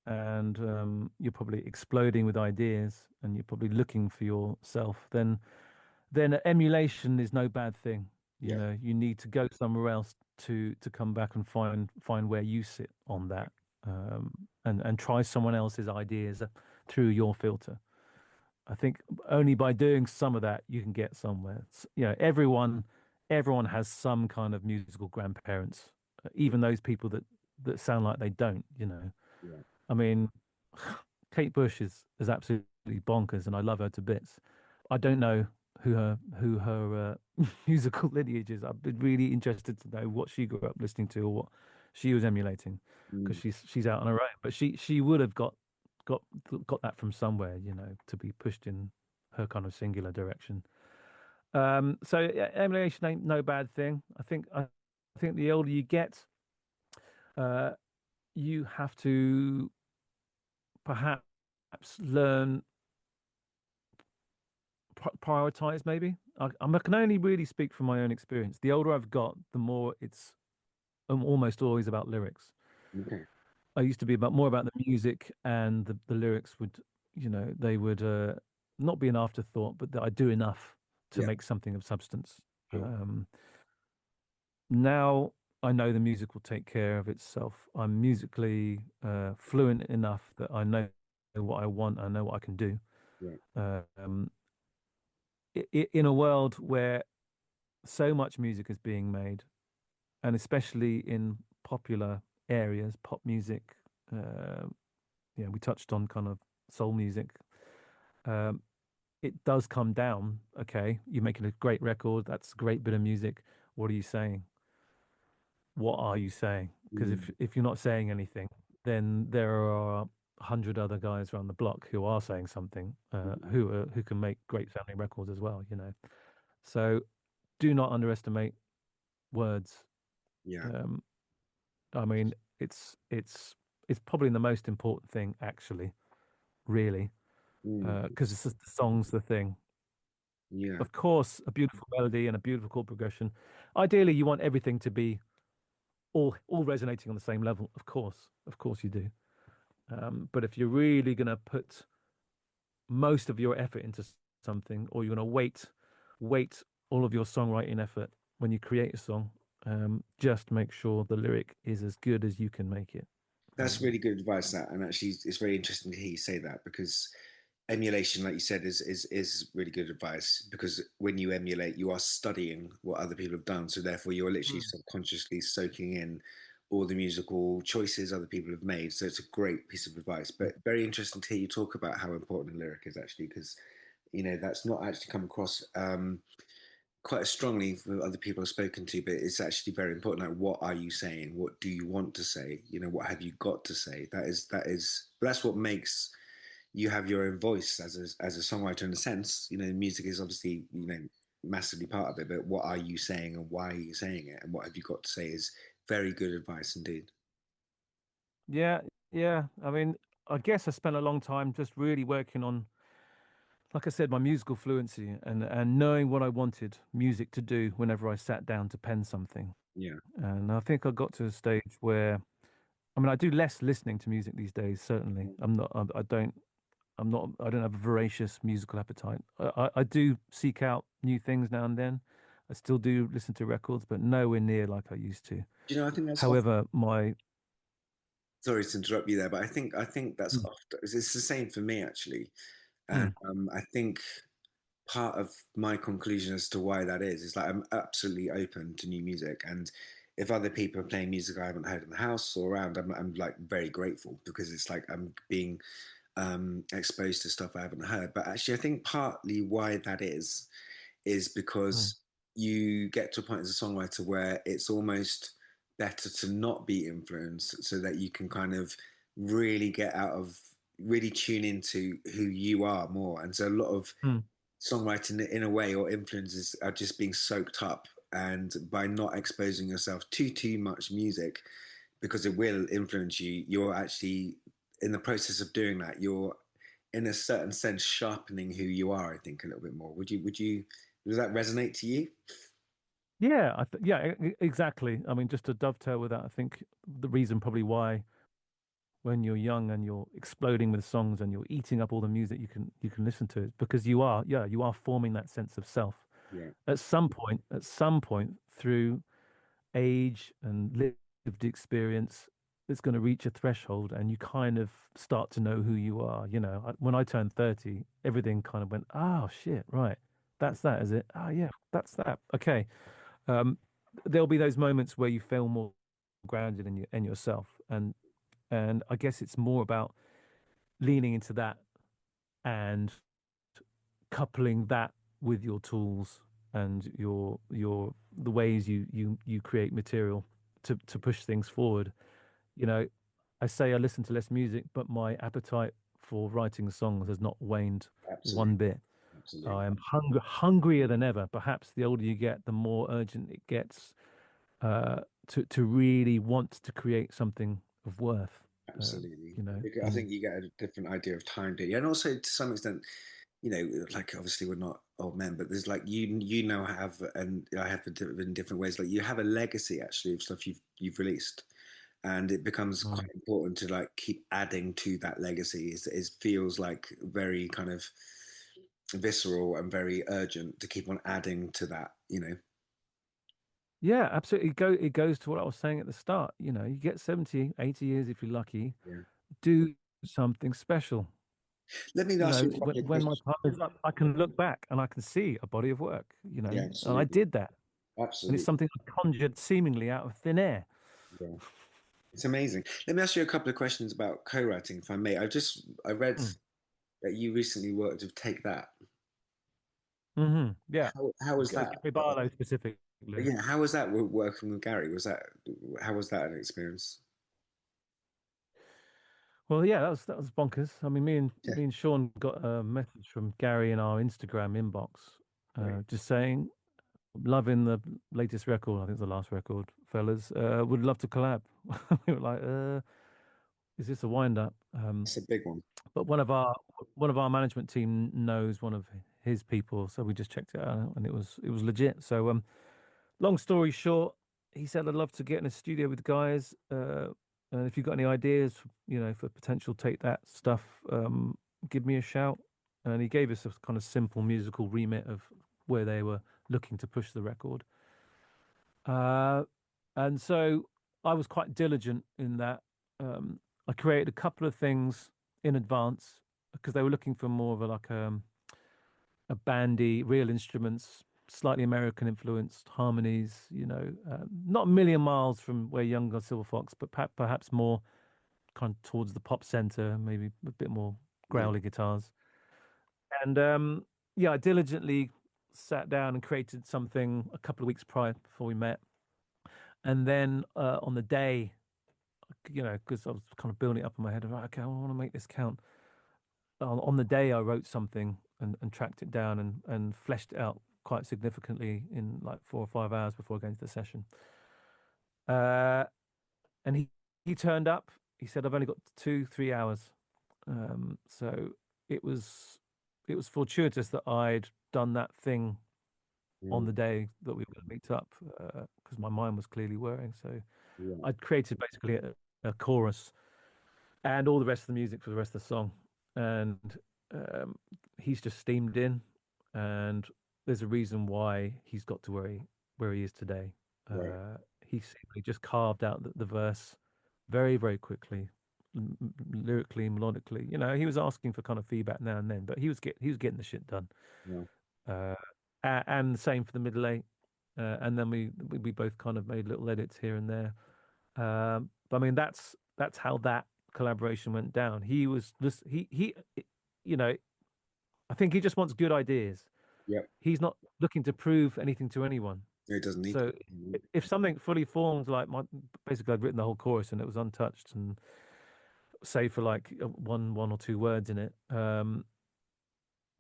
Speaker 2: and you're probably exploding with ideas and you're probably looking for yourself, then emulation is no bad thing.
Speaker 1: yeah,
Speaker 2: You need to go somewhere else to come back and find where you sit on that, and try someone else's ideas through your filter. I think only by doing some of that you can get somewhere. Everyone has some kind of musical grandparents, even those people that sound like they don't.
Speaker 1: yeah.
Speaker 2: I mean, Kate Bush is absolutely bonkers, and I love her to bits. I don't know who her musical lineage is. I'd be really interested to know what she grew up listening to or what she was emulating, because
Speaker 1: Mm,
Speaker 2: she's out on her own. But she would have got got that from somewhere, to be pushed in her kind of singular direction. So yeah, emulation ain't no bad thing. I think the older you get, uh, you have to perhaps learn prioritize maybe. I can only really speak from my own experience. The older I've got, the more it's almost always about lyrics.
Speaker 1: okay.
Speaker 2: I used to be more about the music, and the lyrics they would not be an afterthought, but that I do enough to
Speaker 1: Yeah,
Speaker 2: make something of substance.
Speaker 1: sure.
Speaker 2: Now I know the music will take care of itself. I'm musically fluent enough that I know what I want. I know what I can do.
Speaker 1: Yeah.
Speaker 2: Um, in a world where so much music is being made, and especially in popular areas, pop music. Uh, we touched on kind of soul music. Um, it does come down. Okay, you're making a great record. That's a great bit of music. What are you saying? What are you saying? Because if
Speaker 1: Mm,
Speaker 2: if you're not saying anything, then there are 100 other guys around the block who are saying something,
Speaker 1: mhm.
Speaker 2: who can make great sounding records as well. So do not underestimate words.
Speaker 1: Yeah.
Speaker 2: Um, I mean, it's probably the most important thing, actually, really,
Speaker 1: Mm,
Speaker 2: because it's just the song's the thing.
Speaker 1: yeah.
Speaker 2: Of course, a beautiful melody and a beautiful chord progression. Ideally, you want everything to be all resonating on the same level. Of course, you do. But if you're really going to put most of your effort into something, or you're going to wait all of your songwriting effort when you create a song, just make sure the lyric is as good as you can make it.
Speaker 1: That's really good advice. That, and actually, it's very interesting to hear you say that because emulation, like you said, is really good advice because when you emulate, you are studying what other people have done. So therefore, you're literally
Speaker 2: Mm.
Speaker 1: subconsciously soaking in all the musical choices other people have made. So it's a great piece of advice. But very interesting to hear you talk about how important the lyric is actually because that's not actually come across quite strongly for other people I've spoken to, but it's actually very important. Like, what are you saying? What do you want to say? You know, what have you got to say? That's what makes you have your own voice as a songwriter in a sense. You know, music is obviously, you know, massively part of it, but what are you saying and why are you saying it and what have you got to say is very good advice indeed.
Speaker 2: Yeah, yeah. I mean, I guess I spent a long time just really working on, like I said, my musical fluency and knowing what I wanted music to do whenever I sat down to pen something.
Speaker 1: Yeah.
Speaker 2: And I think I got to a stage where, I mean, I do less listening to music these days, certainly. I don't have a voracious musical appetite. I do seek out new things now and then. I still do listen to records, but nowhere near like I used to.
Speaker 1: Do you know, I think that's often,
Speaker 2: However, my
Speaker 1: sorry to interrupt you there, but I think that's
Speaker 2: Mm,
Speaker 1: often it's the same for me actually. And
Speaker 2: mm,
Speaker 1: I think part of my conclusion as to why that is like I'm absolutely open to new music, and if other people are playing music I haven't heard in the house or around, I'm like very grateful because it's like I'm being exposed to stuff I haven't heard. But actually, I think partly why that is
Speaker 2: mm,
Speaker 1: because you get to a point as a songwriter where it's almost better to not be influenced so that you can kind of really get out of really tune into who you are more. And so a lot of
Speaker 2: mm.
Speaker 1: songwriting in a way or influences are just being soaked up, and by not exposing yourself to too much music because it will influence you, you're actually in the process of doing that, you're in a certain sense sharpening who you are, I think, a little bit more. Would you does that resonate to you?
Speaker 2: Yeah, exactly. I mean, just to dovetail with that, I think the reason probably why when you're young and you're exploding with songs and you're eating up all the music you can listen to is because you are forming that sense of self.
Speaker 1: Yeah,
Speaker 2: At some point through age and lived experience, it's going to reach a threshold and you kind of start to know who you are. When I turned 30, everything kind of went, oh shit, right.
Speaker 1: yeah,
Speaker 2: That's that, is it? Oh yeah, that's that. Okay. Um, there'll be those moments where you feel more grounded in yourself. And I guess it's more about leaning into that and coupling that with your tools and your the ways you create material to push things forward. You know, I say I listen to less music, but my appetite for writing songs has not waned
Speaker 1: absolutely,
Speaker 2: one bit.
Speaker 1: absolutely,
Speaker 2: I am hungrier than ever. Perhaps the older you get, the more urgent it gets to really want to create something of worth. Uh,
Speaker 1: absolutely.
Speaker 2: you know,
Speaker 1: I
Speaker 2: and
Speaker 1: think you get a different idea of time, do you? And also to some extent, you know, like obviously we're not old men, but there's like you now have, and I have in different ways. Like you have a legacy actually of stuff you've released, and it becomes quite
Speaker 2: Mm.
Speaker 1: important to like keep adding to that legacy. It feels like very kind of visceral and very urgent to keep on adding to that. You know.
Speaker 2: Yeah, absolutely. It goes to what I was saying at the start. You get 70, 80 years if you're lucky.
Speaker 1: Yeah.
Speaker 2: Do something special.
Speaker 1: Let me ask you a couple of
Speaker 2: When my
Speaker 1: questions.
Speaker 2: time is up, I can look back and I can see a body of work,
Speaker 1: Yeah,
Speaker 2: and I
Speaker 1: absolutely,
Speaker 2: did that. And it's
Speaker 1: absolutely.
Speaker 2: something I conjured seemingly out of thin air.
Speaker 1: Yeah, it's amazing. Let me ask you a couple of questions about co-writing, if I may. I read
Speaker 2: Mm.
Speaker 1: that you recently worked with Take That.
Speaker 2: Yeah.
Speaker 1: How was that?
Speaker 2: Gary Barlow specifically.
Speaker 1: Yeah, how was that working with Gary? How was that an experience?
Speaker 2: Well, yeah, that was bonkers. I mean, me and
Speaker 1: Yeah,
Speaker 2: me and Sean got a message from Gary in our Instagram inbox,
Speaker 1: great.
Speaker 2: just saying, loving the latest record. I think it's the last record, fellas. Would love to collab. We were like, is this a wind up?
Speaker 1: That's a big one.
Speaker 2: But one of our management team knows one of his people, so we just checked it out, and it was legit. So, long story short, he said, I'd love to get in a studio with guys. And if you've got any ideas, for potential take that stuff, give me a shout. And he gave us a kind of simple musical remit of where they were looking to push the record. Uh, and so I was quite diligent in that. I created a couple of things in advance because they were looking for more of a bandy, real instruments, slightly American influenced harmonies. Not a million miles from where Young got Silver Fox, but perhaps more kind of towards the pop center, maybe a bit more
Speaker 1: Yeah,
Speaker 2: growly guitars. And yeah, I diligently sat down and created something a couple of weeks prior before we met. And then on the day, because I was kind of building it up in my head, right, okay, I want to make this count. On the day, I wrote something and tracked it down and fleshed it out quite significantly in like 4 or 5 hours before going to the session. Uh, and he turned up. He said, "I've only got 2 3 hours." So it was it was fortuitous that I'd done that thing on
Speaker 1: Mm,
Speaker 2: the day that we were going to meet up because my mind was clearly whirring. So
Speaker 1: yeah,
Speaker 2: I'd created basically a chorus and all the rest of the music for the rest of the song. And he's just steamed in, and there's a reason why he's got to where he is today.
Speaker 1: right.
Speaker 2: Uh, he simply just carved out the verse very, very quickly, lyrically, melodically. He was asking for kind of feedback now and then, but he was getting the shit done.
Speaker 1: Yeah,
Speaker 2: Uh, and the same for the middle eight. And then we both kind of made little edits here and there. But I mean, that's how that collaboration went down. He was just you know, I think he just wants good ideas.
Speaker 1: yep.
Speaker 2: He's not looking to prove anything to anyone.
Speaker 1: It doesn't need to.
Speaker 2: So if something fully formed, like basically I'd written the whole chorus and it was untouched and save for like one or two words in it.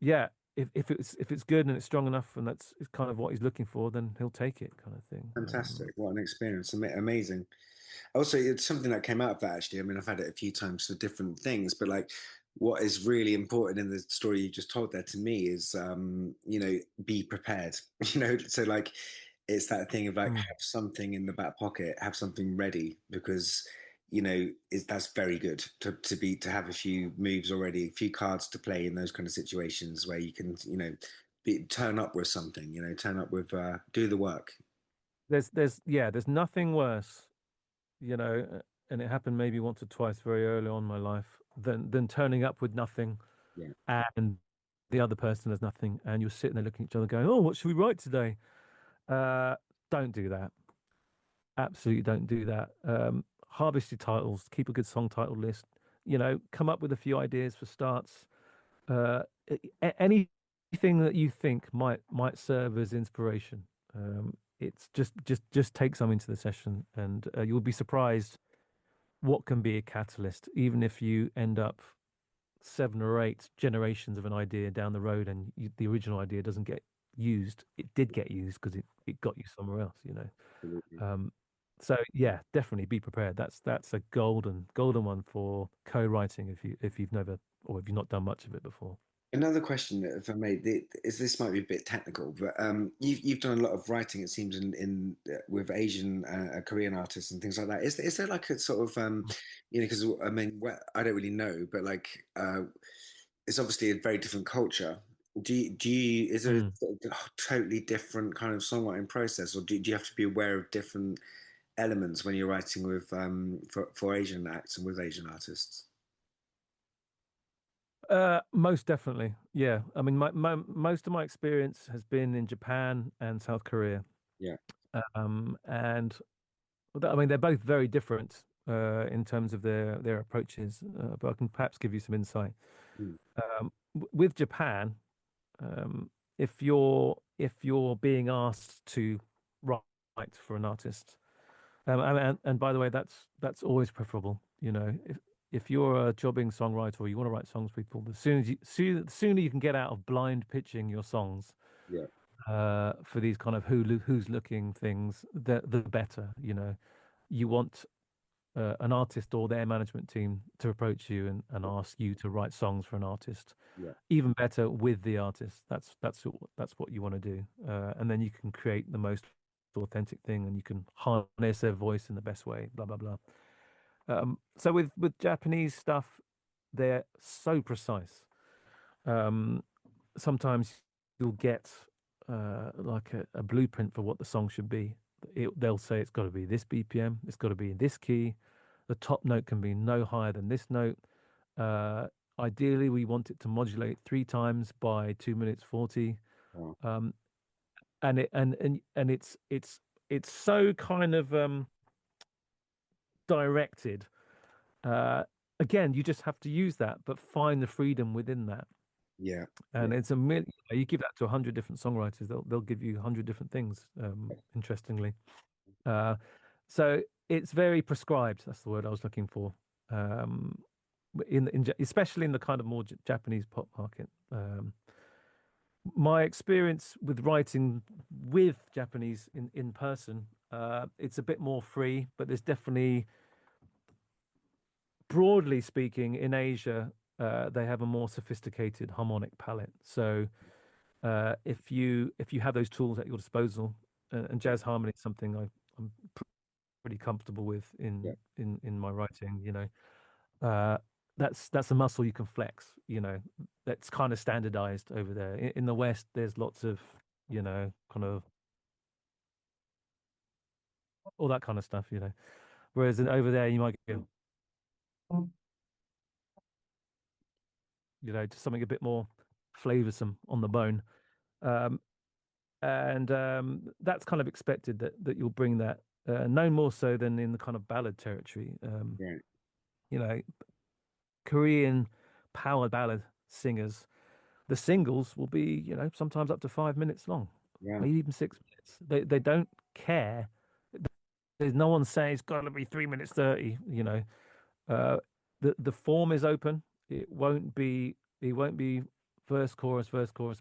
Speaker 2: Yeah, if it's good and it's strong enough and that's kind of what he's looking for, then he'll take it, kind of thing.
Speaker 1: Fantastic. What an experience. Amazing. Also, it's something that came out of that actually. I mean, I've had it a few times for different things, but like what is really important in the story you just told there to me is, be prepared. So like it's that thing of like
Speaker 2: Mm.
Speaker 1: have something in the back pocket, have something ready because that's very good to have a few moves already, a few cards to play in those kind of situations where you can, turn up with something, turn up with do the work.
Speaker 2: There's nothing worse, and it happened maybe once or twice very early on in my life, than turning up with nothing
Speaker 1: Yeah.
Speaker 2: and the other person has nothing, and you're sitting there looking at each other going, "Oh, what should we write today?" Uh, don't do that. Absolutely don't do that. Harvest your titles, keep a good song title list, come up with a few ideas for starts. Uh, Anything that you think might serve as inspiration. It's just take something to the session, and you'll be surprised what can be a catalyst, even if you end up 7 or 8 generations of an idea down the road and the original idea doesn't get used. It did get used because it got you somewhere else.
Speaker 1: Absolutely.
Speaker 2: Um, so yeah, definitely be prepared. That's a golden one for co-writing if you've never or if you've not done much of it before.
Speaker 1: Another question, that, if I may, is this might be a bit technical, but you've done a lot of writing, it seems, in with Asian, Korean artists and things like that. Is there like a sort of because I mean, I don't really know, but like it's obviously a very different culture. Is there a
Speaker 2: Mm.
Speaker 1: sort of totally different kind of songwriting process, or do you have to be aware of different elements when you're writing with for Asian acts and with Asian artists?
Speaker 2: Most definitely, yeah. I mean, most of my experience has been in Japan and South Korea,
Speaker 1: Yeah.
Speaker 2: and I mean they're both very different in terms of their approaches. But I can perhaps give you some insight.
Speaker 1: Mm,
Speaker 2: With Japan, um, if you're being asked to write for an artist, and by the way, that's always preferable. If you're a jobbing songwriter or you want to write songs for people, the sooner you can get out of blind pitching your songs
Speaker 1: yeah.
Speaker 2: for these kind of who's looking things, the better. You want an artist or their management team to approach you and ask you to write songs for an artist.
Speaker 1: Yeah.
Speaker 2: Even better with the artist. That's what you want to do, and then you can create the most authentic thing, and you can harness their voice in the best way. Blah blah blah. So with Japanese stuff, they're so precise. Um, Sometimes you'll get like a blueprint for what the song should be. They'll say it's got to be this BPM, it's got to be in this key. The top note can be no higher than this note. Uh, Ideally, we want it to modulate 3 times by 2 minutes 40.
Speaker 1: Wow.
Speaker 2: Um, and it's so kind of directed. Uh, Again, you just have to use that, but find the freedom within that.
Speaker 1: Yeah.
Speaker 2: And
Speaker 1: Yeah.
Speaker 2: it's you give that to 100 different songwriters, they'll give you 100 different things, interestingly. Uh, so it's very prescribed. That's the word I was looking for. Um, especially in the kind of more Japanese pop market. My experience with writing with Japanese in person, it's a bit more free, but there's definitely, broadly speaking, in Asia, they have a more sophisticated harmonic palette. So if you have those tools at your disposal, and
Speaker 1: Yeah.
Speaker 2: jazz harmony is something I'm pretty comfortable with
Speaker 1: Yeah.
Speaker 2: in my writing, uh, that's a muscle you can flex. That's kind of standardized over there. In the West, there's lots of kind of all that kind of stuff. Whereas over there, you might get just something a bit more flavorsome on the bone. Um, and that's kind of expected that you'll bring that. No more so than in the kind of ballad territory.
Speaker 1: Right.
Speaker 2: You know, Korean power ballad singers, the singles will be, sometimes up to 5 minutes long,
Speaker 1: Yeah.
Speaker 2: maybe even 6 minutes. They don't care. There's no one saying it's got to be 3 minutes 30. Uh, the form is open. It won't be verse, chorus,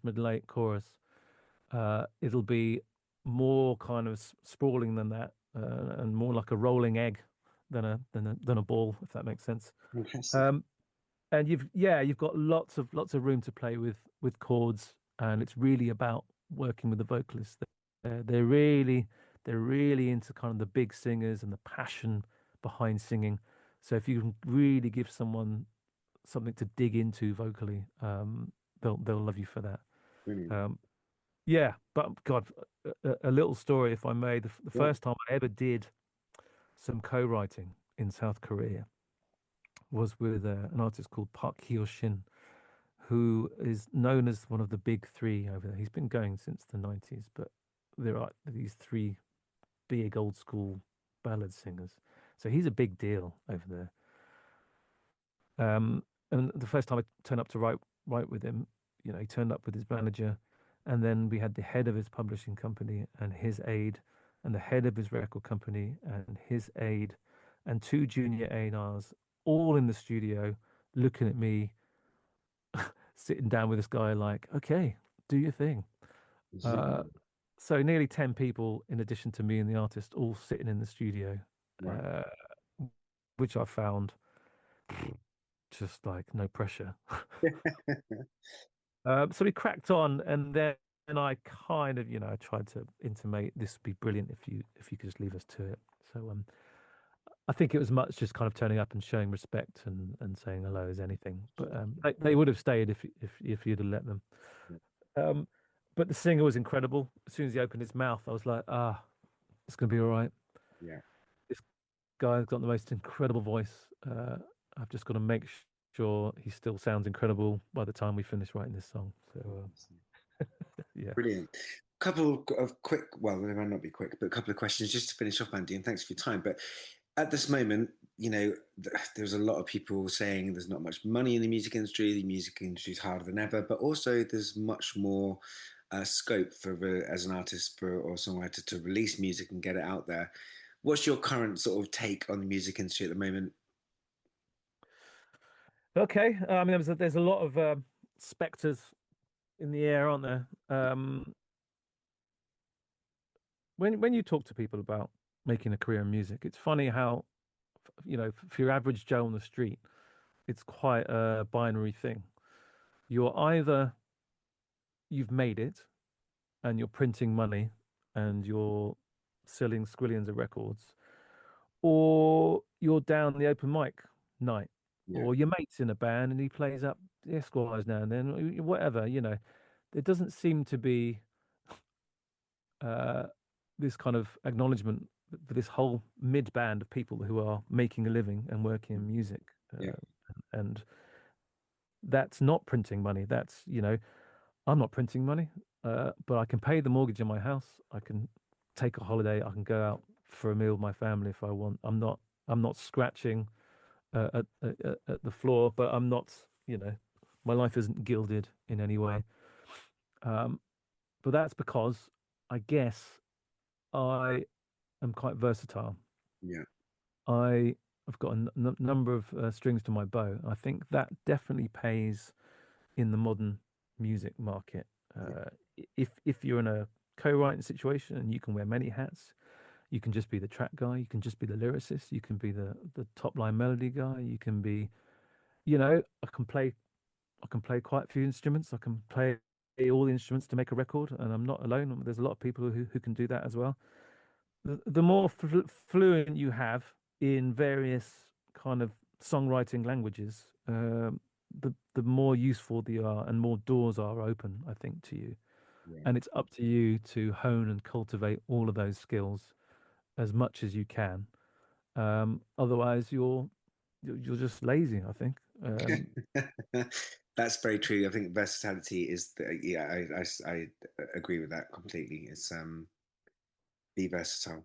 Speaker 2: mid, late, chorus. It'll be more kind of sprawling than that, and more like a rolling egg than a ball, if that makes sense.
Speaker 1: Fantastic.
Speaker 2: Um, and you've got lots of room to play with chords, and it's really about working with the vocalists. They're really into kind of the big singers and the passion behind singing. So if you can really give someone something to dig into vocally, they'll love you for that.
Speaker 1: Brilliant.
Speaker 2: Um, yeah, but God, a little story, if I may. The
Speaker 1: Yeah.
Speaker 2: first time I ever did some co-writing in South Korea was with an artist called Park Hyo-shin, who is known as one of the big three over there. He's been going since the 90s, but there are these three big old school ballad singers. So he's a big deal over there. And the first time I turned up to write with him, he turned up with his manager, and then we had the head of his publishing company and his aide, and the head of his record company and his aide, and two junior A&Rs, all in the studio, looking at me, sitting down with this guy, like, okay, do your thing. Uh, so nearly 10 people, in addition to me and the artist, all sitting in the studio,
Speaker 1: Wow.
Speaker 2: uh, which I found just like no pressure. So we cracked on, and then I kind of, I tried to intimate this would be brilliant if you could just leave us to it. So I think it was much just kind of turning up and showing respect and saying hello as anything. But they would have stayed if you'd have let them.
Speaker 1: Yeah.
Speaker 2: Um, but the singer was incredible. As soon as he opened his mouth, I was like, it's gonna be all right.
Speaker 1: Yeah.
Speaker 2: This guy's got the most incredible voice. I've just got to make sure he still sounds incredible by the time we finish writing this song. So yeah.
Speaker 1: Brilliant. Couple of quick, well, they might not be quick, but a couple of questions just to finish off, Andy, and thanks for your time. But at this moment, there's a lot of people saying there's not much money in the music industry is harder than ever, but also there's much more scope as an artist or songwriter to release music and get it out there. What's your current sort of take on the music industry at the moment?
Speaker 2: Okay. I mean, there's a lot of specters in the air, aren't there? When you talk to people about making a career in music, it's funny how, for your average Joe on the street, it's quite a binary thing. You're either you've made it and you're printing money and you're selling squillions of records, or you're down the open mic night,
Speaker 1: Yeah.
Speaker 2: or your mate's in a band and he plays up the Esquires now and then, whatever. There doesn't seem to be uh, this kind of acknowledgement for this whole mid band of people who are making a living and working in music.
Speaker 1: Yeah.
Speaker 2: And that's not printing money. I'm not printing money, but I can pay the mortgage in my house. I can take a holiday. I can go out for a meal with my family if I want. I'm not scratching at the floor, but I'm not. My life isn't gilded in any way. Um, but that's because I guess I am quite versatile.
Speaker 1: Yeah.
Speaker 2: I have got a number of strings to my bow. I think that definitely pays in the modern music market.
Speaker 1: Yeah.
Speaker 2: Uh, if you're in a co-writing situation and you can wear many hats, you can just be the track guy, you can just be the lyricist, you can be the top line melody guy, you can be, I can play quite a few instruments. I can play all the instruments to make a record, and I'm not alone. There's a lot of people who can do that as well. The more fluent you have in various kind of songwriting languages, the more useful they are and more doors are open, I think, to you.
Speaker 1: Yeah.
Speaker 2: And it's up to you to hone and cultivate all of those skills as much as you can. Otherwise, you're just lazy, I think.
Speaker 1: That's very true. I think versatility is yeah, I agree with that completely. It's be versatile.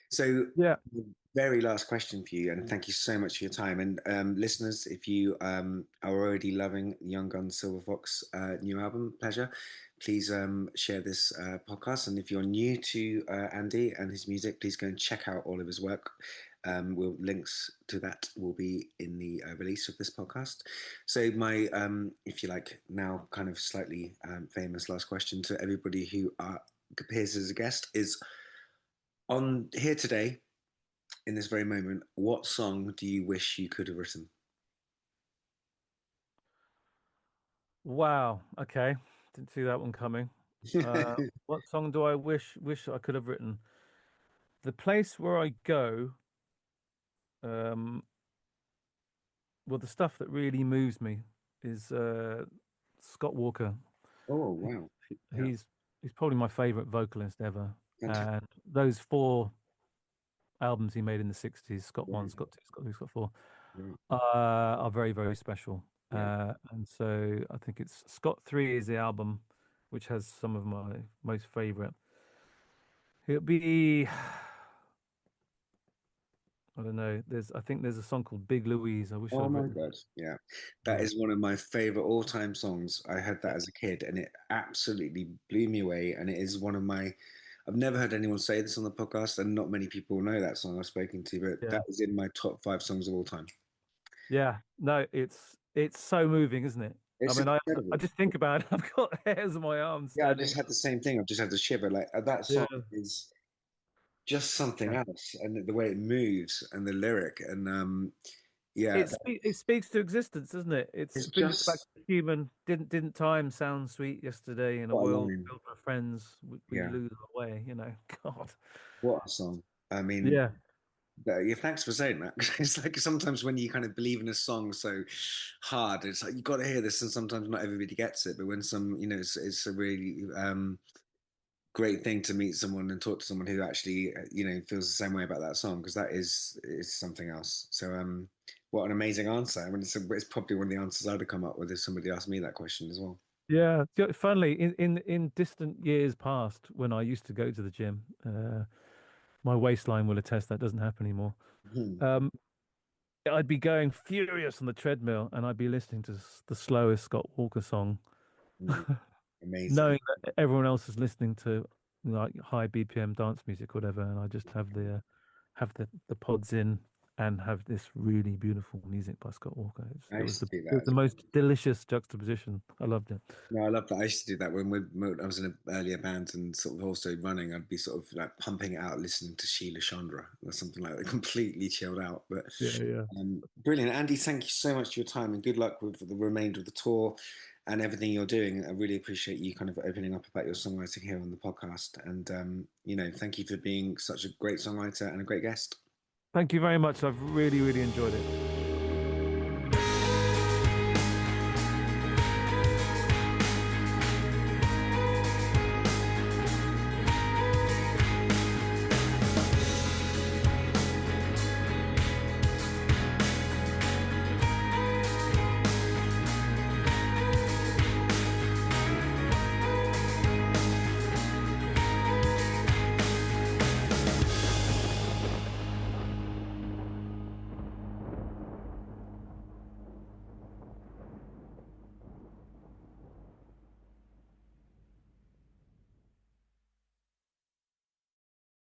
Speaker 1: So,
Speaker 2: Yeah.
Speaker 1: the very last question for you, and thank you so much for your time. And listeners, if you are already loving Young Guns Silver Fox new album, Pleasure, please share this podcast. And if you're new to Andy and his music, please go and check out all of his work. Links to that will be in the release of this podcast. So, my, if you like, now kind of slightly famous last question to everybody who appears as a guest is on here today in this very moment, what song do you wish you could have written?
Speaker 2: Wow. Okay. Didn't see that one coming. What song do I wish I could have written? The place where I go, um, well, the stuff that really moves me is Scott Walker.
Speaker 1: Oh,
Speaker 2: He,
Speaker 1: wow. Yeah,
Speaker 2: he's probably my favorite vocalist ever.
Speaker 1: fantastic.
Speaker 2: And those four albums he made in the 60s, Scott
Speaker 1: Yeah,
Speaker 2: 1, Scott 2, Scott 3, Scott 4,
Speaker 1: yeah,
Speaker 2: are very, very special.
Speaker 1: yeah.
Speaker 2: And so I think it's Scott 3 is the album which has some of my most favorite. It'll be, I don't know, I think there's a song called Big Louise. I wish
Speaker 1: Oh
Speaker 2: I'd
Speaker 1: my
Speaker 2: written.
Speaker 1: God. Yeah. That
Speaker 2: Yeah.
Speaker 1: is one of my favorite all-time songs. I heard that as a kid and it absolutely blew me away. And it is one of my, I've never heard anyone say this on the podcast, and not many people know that song I've spoken to, but that
Speaker 2: Yeah.
Speaker 1: is in my top five songs of all time.
Speaker 2: Yeah. No, it's so moving, isn't it? I
Speaker 1: It's
Speaker 2: mean, I
Speaker 1: incredible.
Speaker 2: just think about it. I've got hairs on my arms
Speaker 1: Yeah, I just
Speaker 2: standing.
Speaker 1: had the same thing. I've just had the shiver. Like that
Speaker 2: Yeah.
Speaker 1: song is just something
Speaker 2: Yeah.
Speaker 1: else, and the way it moves and the lyric, and yeah,
Speaker 2: It speaks to existence, doesn't it?
Speaker 1: it's
Speaker 2: It brings us back
Speaker 1: just
Speaker 2: to human. Didn't time sound sweet yesterday in a
Speaker 1: what a
Speaker 2: world
Speaker 1: line.
Speaker 2: filled with friends? We
Speaker 1: Yeah,
Speaker 2: lose our way, you know. God.
Speaker 1: what a song. I mean,
Speaker 2: Yeah.
Speaker 1: yeah, thanks for saying that. It's like sometimes when you kind of believe in a song so hard, it's like you got to hear this, and sometimes not everybody gets it. But when it's a really great thing to meet someone and talk to someone who actually, feels the same way about that song because that is something else. So, what an amazing answer. I mean, it's probably one of the answers I'd have come up with if somebody asked me that question as well.
Speaker 2: Yeah. Funnily, in distant years past, when I used to go to the gym, my waistline will attest that doesn't happen anymore.
Speaker 1: Hmm.
Speaker 2: Um, I'd be going furious on the treadmill, and I'd be listening to the slowest Scott Walker song,
Speaker 1: Hmm. Amazing.
Speaker 2: knowing that everyone else is listening to like high BPM dance music, or whatever, and I just have the pods in and have this really beautiful music by Scott Walker.
Speaker 1: I used to do
Speaker 2: It
Speaker 1: that
Speaker 2: was the
Speaker 1: as well.
Speaker 2: most delicious juxtaposition. I loved it.
Speaker 1: No, I love that. I used to do that when I was in an earlier band and sort of also running. I'd be sort of like pumping it out, listening to Sheila Chandra or something like that, completely chilled out. But
Speaker 2: Yeah, yeah.
Speaker 1: brilliant, Andy. Thank you so much for your time and good luck with the remainder of the tour and everything you're doing. I really appreciate you kind of opening up about your songwriting here on the podcast. And thank you for being such a great songwriter and a great guest.
Speaker 2: Thank you very much. I've really, really enjoyed it.